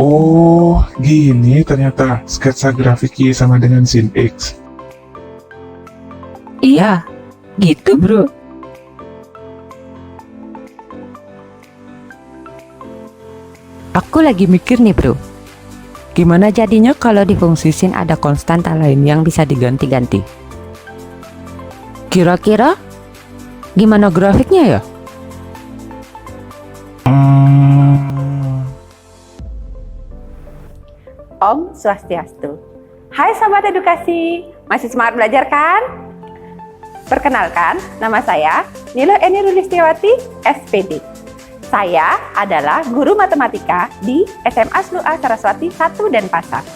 Oh, gini ternyata sketsa grafik Y sama dengan sin X. Iya, gitu bro. Aku lagi mikir nih bro, gimana jadinya kalau di fungsi sin ada konstanta lain yang bisa diganti-ganti? Kira-kira gimana grafiknya ya? Hmm, Om Swastiastu. Hai Sobat Edukasi, masih semangat belajar kan? Perkenalkan, nama saya Nilo Eni Rulistiawati, SPD. Saya adalah guru matematika di SMA SLUA Saraswati 1 Denpasar.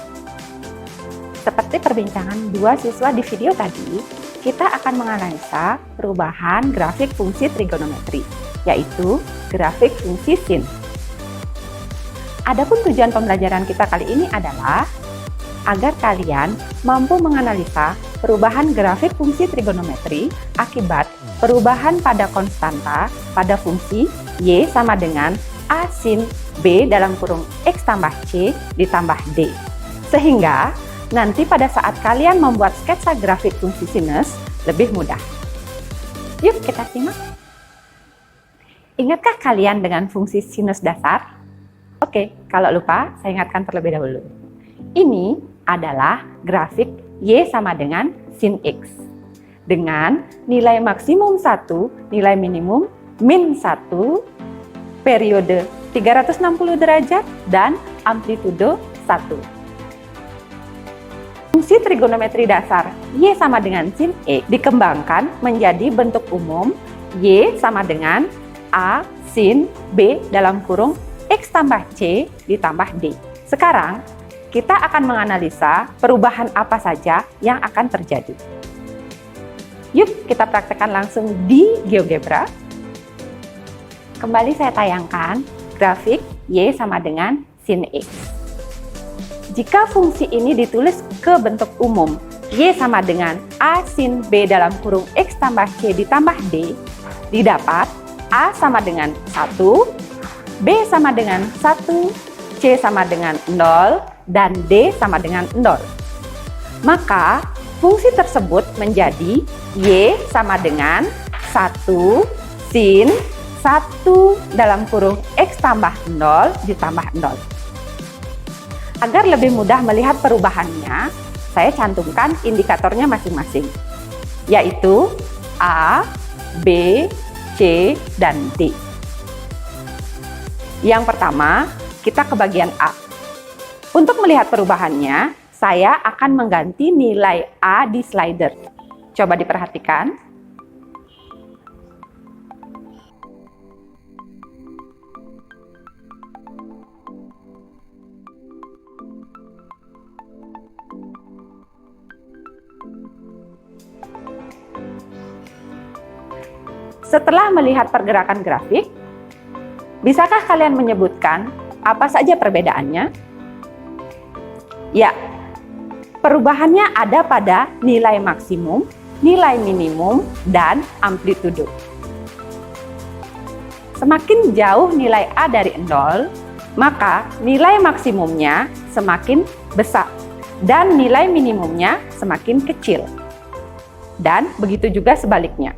Seperti perbincangan dua siswa di video tadi, kita akan menganalisa perubahan grafik fungsi trigonometri, yaitu grafik fungsi sin. Adapun tujuan pembelajaran kita kali ini adalah agar kalian mampu menganalisa perubahan grafik fungsi trigonometri akibat perubahan pada konstanta pada fungsi Y sama dengan A sin B dalam kurung X tambah C ditambah D. Sehingga nanti pada saat kalian membuat sketsa grafik fungsi sinus lebih mudah. Yuk kita simak. Ingatkah kalian dengan fungsi sinus dasar? Oke, kalau lupa saya ingatkan terlebih dahulu. Ini adalah grafik Y sama dengan sin X. Dengan nilai maksimum 1, nilai minimum min 1, periode 360 derajat, dan amplitudo 1. Fungsi trigonometri dasar Y sama dengan sin X dikembangkan menjadi bentuk umum Y sama dengan A sin B dalam kurung X tambah C ditambah D. Sekarang, kita akan menganalisa perubahan apa saja yang akan terjadi. Yuk kita praktekkan langsung di GeoGebra. Kembali saya tayangkan grafik Y sama dengan sin X. Jika fungsi ini ditulis ke bentuk umum Y sama dengan A sin B dalam kurung X tambah C ditambah D, didapat A sama dengan 1, B sama dengan 1, C sama dengan 0, dan D sama dengan 0. Maka fungsi tersebut menjadi Y sama dengan 1 sin 1 dalam kurung X tambah 0 ditambah 0. Agar lebih mudah melihat perubahannya, saya cantumkan indikatornya masing-masing, yaitu A, B, C, dan D. Yang pertama, kita ke bagian A. Untuk melihat perubahannya, saya akan mengganti nilai A di slider. Coba diperhatikan. Setelah melihat pergerakan grafik, bisakah kalian menyebutkan apa saja perbedaannya? Ya, perubahannya ada pada nilai maksimum, nilai minimum, dan amplitudo. Semakin jauh nilai A dari 0, maka nilai maksimumnya semakin besar dan nilai minimumnya semakin kecil. Dan begitu juga sebaliknya.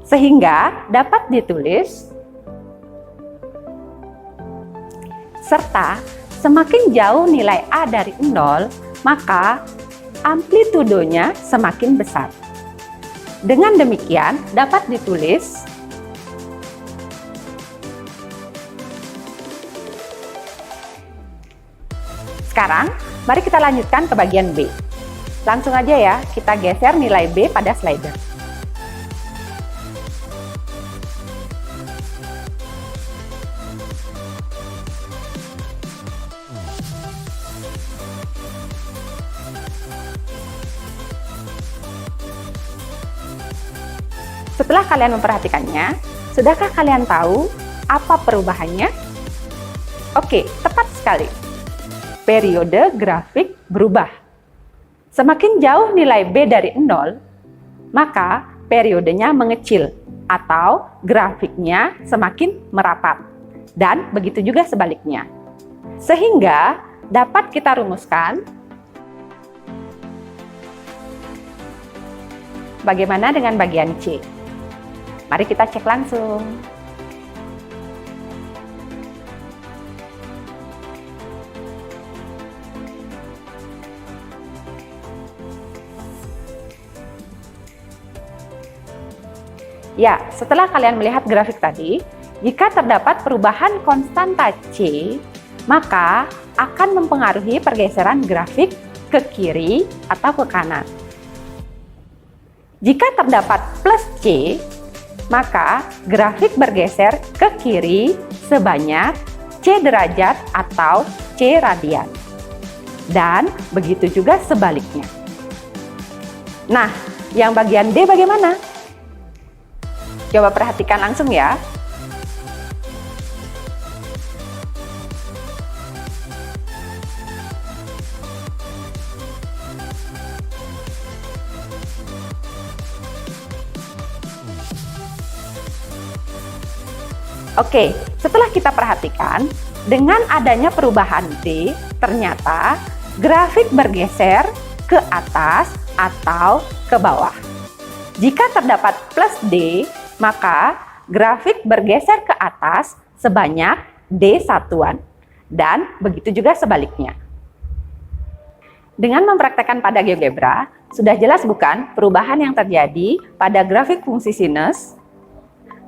Sehingga dapat ditulis serta semakin jauh nilai A dari 0, maka amplitudonya semakin besar. Dengan demikian dapat ditulis sekarang mari kita lanjutkan ke bagian B. Langsung aja ya, kita geser nilai B pada slider. Setelah kalian memperhatikannya, sudahkah kalian tahu apa perubahannya? Oke, tepat sekali. Periode grafik berubah. Semakin jauh nilai B dari 0, maka periodenya mengecil atau grafiknya semakin merapat. Dan begitu juga sebaliknya. Sehingga dapat kita rumuskan. Bagaimana dengan bagian C? Mari kita cek langsung. Ya, setelah kalian melihat grafik tadi, jika terdapat perubahan konstanta C, maka akan mempengaruhi pergeseran grafik ke kiri atau ke kanan. Jika terdapat plus C, maka grafik bergeser ke kiri sebanyak C derajat atau C radian. Dan begitu juga sebaliknya. Nah, yang bagian D bagaimana? Coba perhatikan langsung ya. Oke, setelah kita perhatikan, dengan adanya perubahan D, ternyata grafik bergeser ke atas atau ke bawah. Jika terdapat plus D, maka grafik bergeser ke atas sebanyak D satuan, dan begitu juga sebaliknya. Dengan mempraktekkan pada GeoGebra, sudah jelas bukan perubahan yang terjadi pada grafik fungsi sinus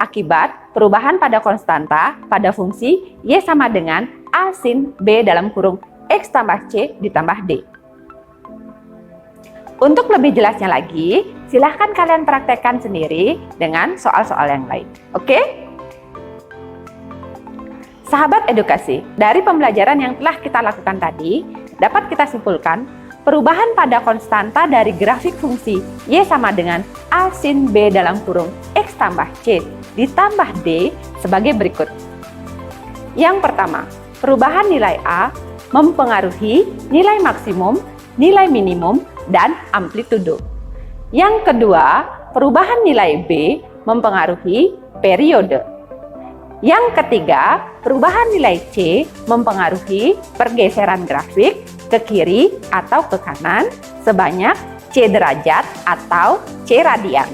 akibat perubahan pada konstanta pada fungsi Y sama dengan A sin B dalam kurung X tambah C ditambah D. Untuk lebih jelasnya lagi, silahkan kalian praktekkan sendiri dengan soal-soal yang lain. Oke? Sahabat edukasi, dari pembelajaran yang telah kita lakukan tadi, dapat kita simpulkan perubahan pada konstanta dari grafik fungsi Y sama dengan A sin B dalam kurung X tambah C ditambah D sebagai berikut. Yang pertama, perubahan nilai A mempengaruhi nilai maksimum, nilai minimum, dan amplitudo. Yang kedua, perubahan nilai B mempengaruhi periode. Yang ketiga, perubahan nilai C mempengaruhi pergeseran grafik ke kiri atau ke kanan sebanyak C derajat atau C radian.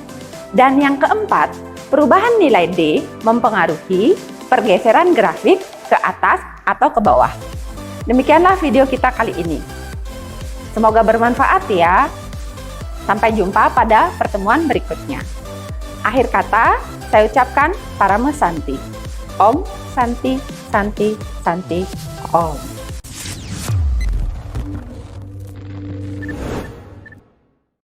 Dan yang keempat, perubahan nilai D mempengaruhi pergeseran grafik ke atas atau ke bawah. Demikianlah video kita kali ini. Semoga bermanfaat ya. Sampai jumpa pada pertemuan berikutnya. Akhir kata, saya ucapkan Parama Santi. Om Santi, Santi, Santi, Om.